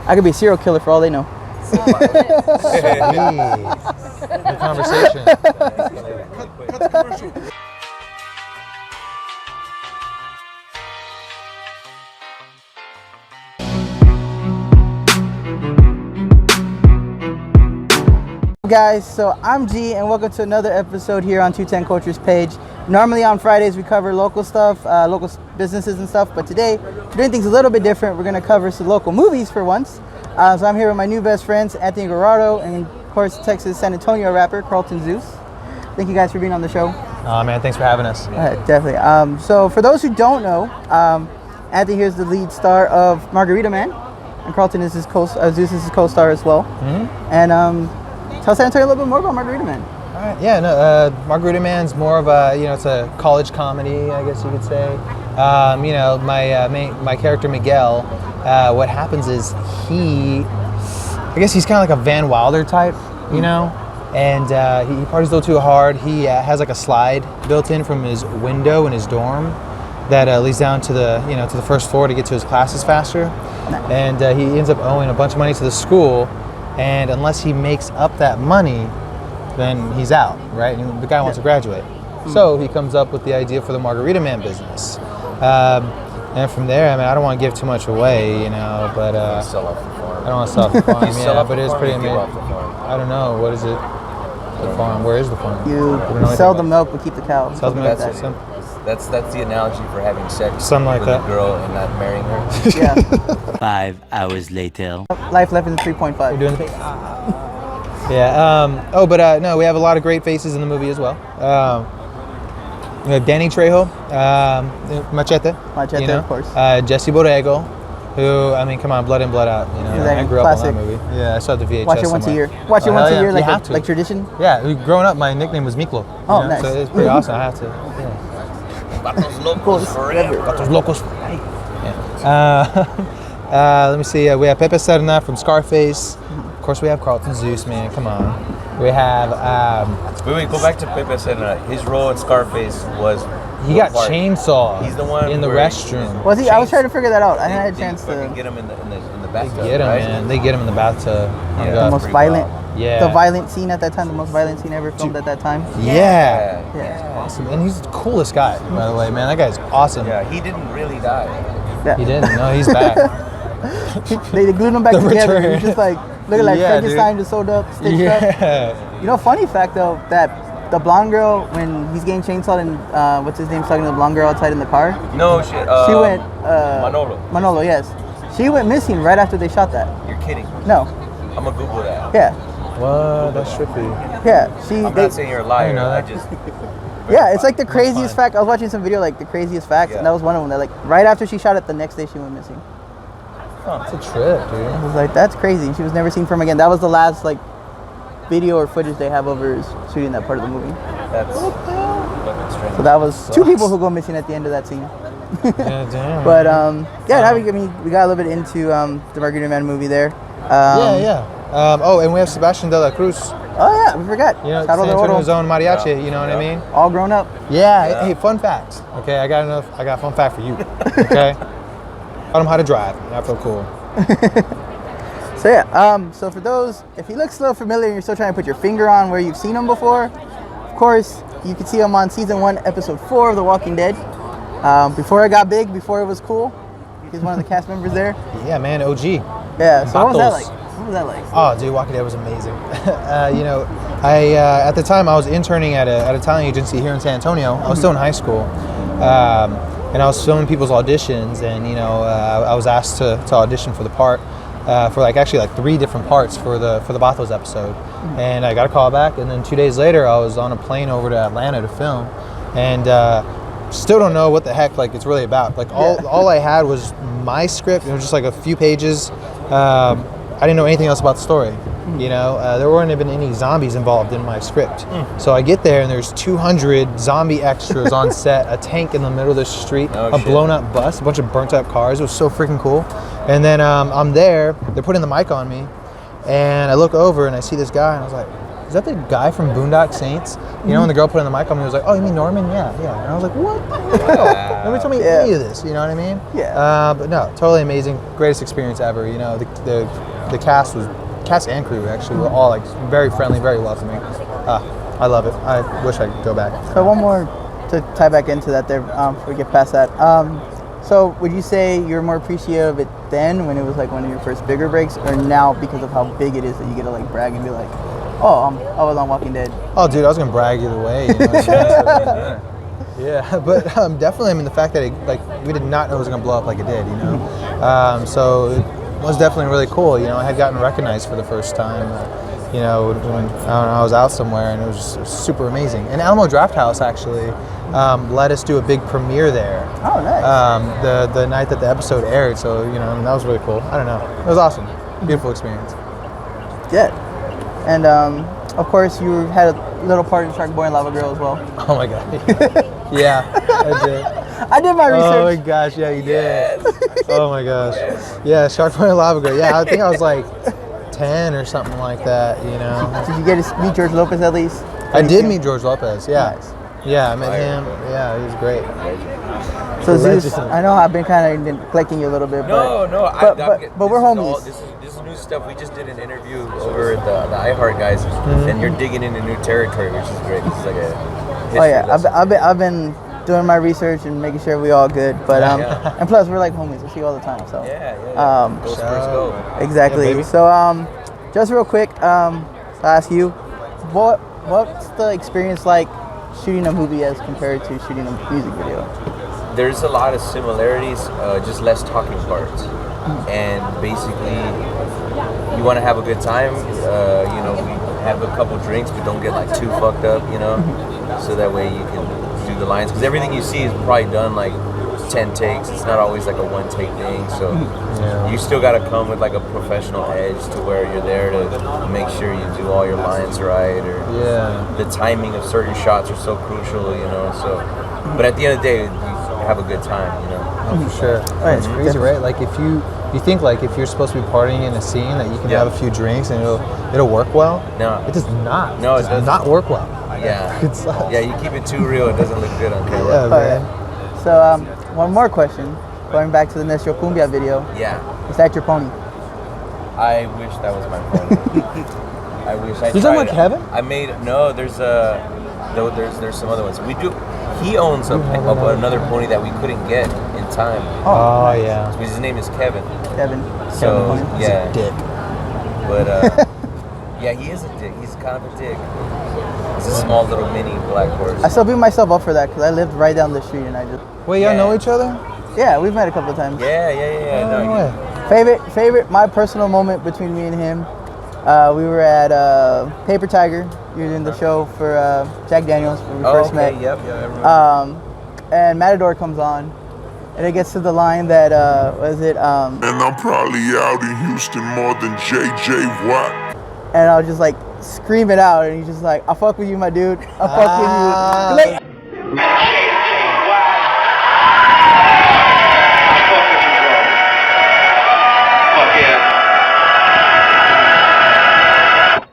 I could be a serial killer for all they know. The conversation. Cut the commercial. Guys, so I'm G and welcome to another episode here on 210 Cultures page. Normally on Fridays we cover local stuff, local businesses and stuff, but today we're doing things a little bit different. We're going to cover some local movies for once. So I'm here with my new best friends, Anthony Guajardo, and of course Texas San Antonio rapper Carlton Zeus. Thank you guys for being on the show. Oh man, thanks for having us. Definitely. So for those who don't know, Anthony here is the lead star of Margarita Man, and Carlton is his Zeus is his co-star as well. Mm-hmm. And tell San Antonio a little bit more about Margarita Man. All right. Yeah, no, Margarita Man's more of a, it's a college comedy, I guess you could say. My character Miguel, what happens is I guess he's kind of like a Van Wilder type, and he parties a little too hard. He has like a slide built in from his window in his dorm that leads down to the first floor to get to his classes faster. And he ends up owing a bunch of money to the school. And unless he makes up that money, then he's out, right? And the guy wants to graduate. So he comes up with the idea for the Margarita Man business. And from there, I don't want to give too much away, but Sell off the farm. I don't want to sell off the farm, but it's pretty amazing. Off the farm. I don't know, what is it? The farm, where is the farm? You sell the milk but keep the cow. Sell the milk. That's the analogy for having sex Something like with that. a girl and not marrying her. Yeah. 5 hours later. Life left is 3.5. You're doing the thing? Yeah. No, we have a lot of great faces in the movie as well. We have Danny Trejo, Machete, of course. Jesse Borrego, who, come on, blood in, blood out. I grew classic. up on that movie. Yeah, I saw the VHS. Watch it once a year. Watch it once a year, like tradition. Yeah, growing up, my nickname was Miklo. Oh, nice. So it's pretty awesome. I have to. Yeah. Vatos locos forever. Vatos locos forever. Yeah. Let me see. We have Pepe Serna from Scarface. Of course, we have Carlton Zeus, man. Come on. We have. Wait, go back to Pepe Serna. His role in Scarface was. He got chainsaw. He's the one in the restroom. Was he? I was trying to figure that out. I hadn't had a chance to get him in the bathtub. They get him, man. They get him in the bathtub. The most violent. Yeah. The violent scene at that time. The most violent scene ever filmed at that time. Yeah. Awesome. And he's the coolest guy, by the way, man. That guy's awesome. Yeah. He didn't really die. Yeah. He didn't. No, he's back. They glued him back together. Return. He's just like looking like Frankenstein, just sewed up, stitched up. Funny fact though, that the blonde girl, when he's getting chainsawed and what's his name, talking to the blonde girl outside in the car. No shit. She went. Manolo, yes. She went missing right after they shot that. You're kidding. No. I'm gonna Google that. Yeah. What? That's trippy. Yeah. I'm not saying you're a liar. Yeah, it's like the craziest fact. I was watching some video like the craziest facts, and that was one of them. That like right after she shot it, the next day she went missing. It's a trip, dude. I was like, that's crazy. She was never seen from again. That was the last like video or footage they have of her shooting that part of the movie. That's fucking strange. So that was two people who go missing at the end of that scene. Yeah, damn. But now we got a little bit into the Margarita Man movie there. And we have Sebastian de la Cruz. Oh yeah, we forgot. San Antonio's own mariachi. You know what I mean? All grown up. Yeah. Hey, fun facts. Okay, I got a fun fact for you. Okay. Taught him how to drive. I feel cool. So yeah, so for those, if he looks a little familiar and you're still trying to put your finger on where you've seen him before, of course, you can see him on season 1, episode 4 of The Walking Dead. Before it got big, before it was cool, he's one of the cast members there. Yeah, man, OG. Yeah, so what was that like? Oh, dude, Walking Dead was amazing. I at the time I was interning at a talent agency here in San Antonio. I was still in high school. And I was filming people's auditions, and I was asked to audition for the part for actually 3 different parts for the Bathos episode. And I got a call back, and then 2 days later I was on a plane over to Atlanta to film, and still don't know what the heck it's really about. All I had was my script. It was just a few pages. I didn't know anything else about the story. There weren't even any zombies involved in my script. So I get there and there's 200 zombie extras on set, a tank in the middle of the street, blown up bus, a bunch of burnt up cars. It was so freaking cool. And then I'm there, they're putting the mic on me, and I look over and I see this guy, and I was like, is that the guy from Boondock Saints? And the girl put in the mic on me, was like, oh, you mean Norman? Yeah. And I was like, what the hell? Wow. Nobody told me any of this. You know what I mean? Yeah. But no, totally amazing. Greatest experience ever. You know, the cast and crew actually were all like very friendly, very welcoming. I love it. I wish I could go back. So one more to tie back into that there before we get past that. So would you say you're more appreciative of it then when it was like one of your first bigger breaks, or now because of how big it is that you get to like brag and be like, oh, I was on Walking Dead? Oh, dude, I was gonna brag either way. You know what I mean? Yeah, but definitely, I mean, the fact that we did not know it was gonna blow up like it did, you know. So it was definitely really cool. You know, I had gotten recognized for the first time. You know, when I was out somewhere, and it was just super amazing. And Alamo Drafthouse actually let us do a big premiere there. Oh, nice. The night that the episode aired, so you know, that was really cool. I don't know, it was awesome, beautiful experience. Yeah. And of course, you had a little part in Shark Boy and Lava Girl as well. Oh my god. Yeah, I did. I did my research. Oh my gosh, yeah, you did. Oh my gosh. Yeah, Shark Boy and Lava Girl. Yeah, I think I was like 10 or something like that, you know. Did you get to meet George Lopez at least? I did meet George Lopez, yeah. Nice. Yeah, I met him. Yeah, he was great. So Zeus, I know I've been kind of neglecting you a little bit, but we're homies. This is new stuff. We just did an interview over at the iHeart guys, and you're digging into new territory, which is great. This is like a history lesson. I've been doing my research and making sure we all good, but and plus we're like homies. We see you all the time, so Go Spurs, go. Exactly. Yeah, so just real quick, I'll ask you, what's the experience like shooting a movie as compared to shooting a music video? There's a lot of similarities, just less talking parts. And basically, you want to have a good time. You know, we have a couple drinks, but don't get like too fucked up, you know, so that way you can do the lines. Because everything you see is probably done like 10 takes. It's not always like a one take thing. So you still got to come with like a professional edge to where you're there to make sure you do all your lines right, or the timing of certain shots are so crucial, you know. So, but at the end of the day, you have a good time, you know. Oh, for sure. It's crazy, right? Like if you think like if you're supposed to be partying in a scene that you can have a few drinks and it'll work well. No, it does not. No, it does not work well. Yeah, yeah. You keep it too real, it doesn't look good on camera. Yeah, man. So one more question, going back to the Nuestro Cumbia video. Yeah. Is that your pony? I wish that was my pony. I wish I. Is that like Kevin? I made there's some other ones. We do. He owns another pony that we couldn't get in time. Oh yeah. So his name is Kevin. Kevin. So He's a dick. But yeah, he is a dick. He's kind of a dick. He's a small little mini black horse. I still beat myself up for that because I lived right down the street and I just. Wait, y'all know each other? Yeah, we've met a couple of times. Yeah. No way. Favorite, my personal moment between me and him. We were at Paper Tiger. You were doing the show for Jack Daniels when we first met. Yep, I remember. And Matador comes on, and it gets to the line that And I'm probably out in Houston more than JJ Watt. And I was just like scream it out, and he's just like, "I fuck with you, my dude. I fuck with you." Like,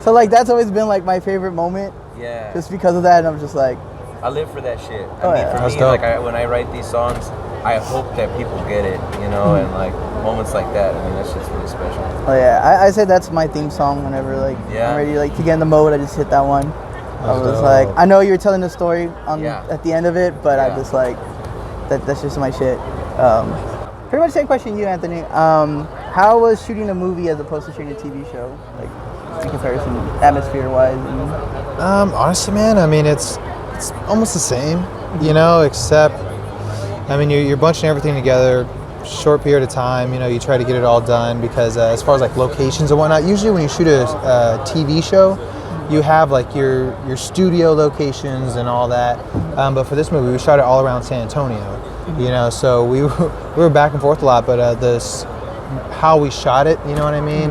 so like that's always been like my favorite moment. Yeah. Just because of that, and I'm just like, I live for that shit. Oh, I mean, yeah. for That's me, dope. like when I write these songs, I hope that people get it, you know, and like moments like that. I mean, that shit's really special. oh yeah, I say that's my theme song whenever like I'm ready like to get in the mode. I just hit that one. I was dope. like, I know you're telling the story at the end of it, but I Yeah. just like that's just my shit. Pretty much same question you, Anthony. How was shooting a movie as opposed to shooting a TV show, like in comparison, atmosphere-wise? Honestly, man, I mean, it's almost the same, you know, except, I mean, you're bunching everything together, short period of time, you know, you try to get it all done because as far as like locations and whatnot, usually when you shoot a TV show, you have like your studio locations and all that, but for this movie, we shot it all around San Antonio, you know, so we were back and forth a lot, but how we shot it, you know what I mean?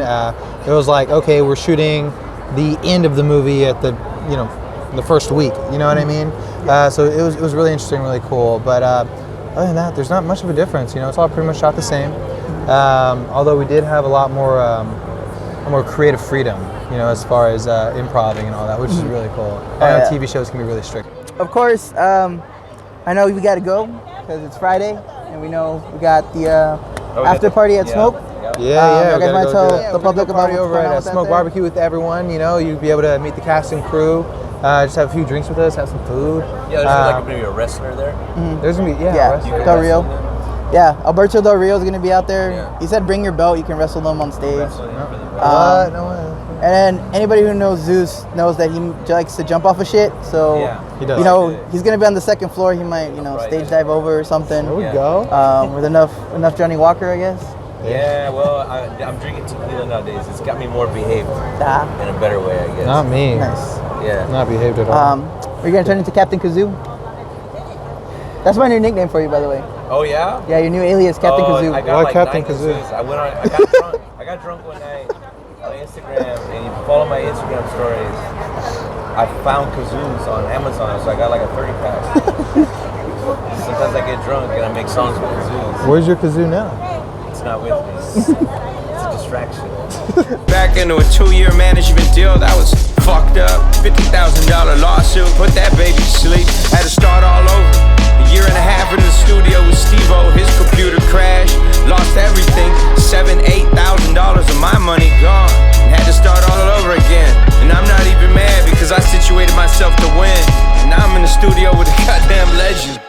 It was like, okay, we're shooting the end of the movie at the first week, you know what I mean? So it was really interesting, really cool. But other than that, there's not much of a difference. You know, it's all pretty much shot the same. Although we did have a lot more creative freedom, you know, as far as improvising and all that, which is really cool. I know TV shows can be really strict. Of course, I know we got to go because it's Friday, and we know we got the after party at Smoke. Yeah, you guys might tell the public about party what's over going on at with that Smoke there? Barbecue with everyone. You know, you'd be able to meet the cast and crew. Just have a few drinks with us, have some food. Yeah, there's like maybe a wrestler there. There's gonna be wrestling. Del Rio. Yeah, Alberto Del Rio is gonna be out there. Yeah. He said bring your belt, you can wrestle them on stage. What? No way. And then anybody who knows Zeus knows that he likes to jump off of shit. So He does. you know he's gonna be on the second floor. He might stage dive over or something. There we go. With enough Johnny Walker, I guess. Yeah, well, I'm drinking tequila nowadays. It's got me more behaved in a better way, I guess. Not me. Nice. Yeah. Not behaved at all. Are you gonna turn into Captain Kazoo? That's my new nickname for you, by the way. Oh yeah. Yeah, your new alias, Captain Kazoo. I got Why like Captain 9 Kazoo? kazoos. I got drunk. I got drunk one night on Instagram, and you follow my Instagram stories. I found kazoos on Amazon, so I got like a 30-pack. Sometimes I get drunk and I make songs with kazoos. Where's your kazoo now? It's not with me. It's a distraction. Back into a 2-year management deal that was fucked up. $50,000 lawsuit, put that baby to sleep. Had to start all over. A year and a half in the studio with Steve-O. His computer crashed, lost everything. $7,000-8,000 of my money gone. And had to start all over again. And I'm not even mad because I situated myself to win. And now I'm in the studio with a goddamn legend.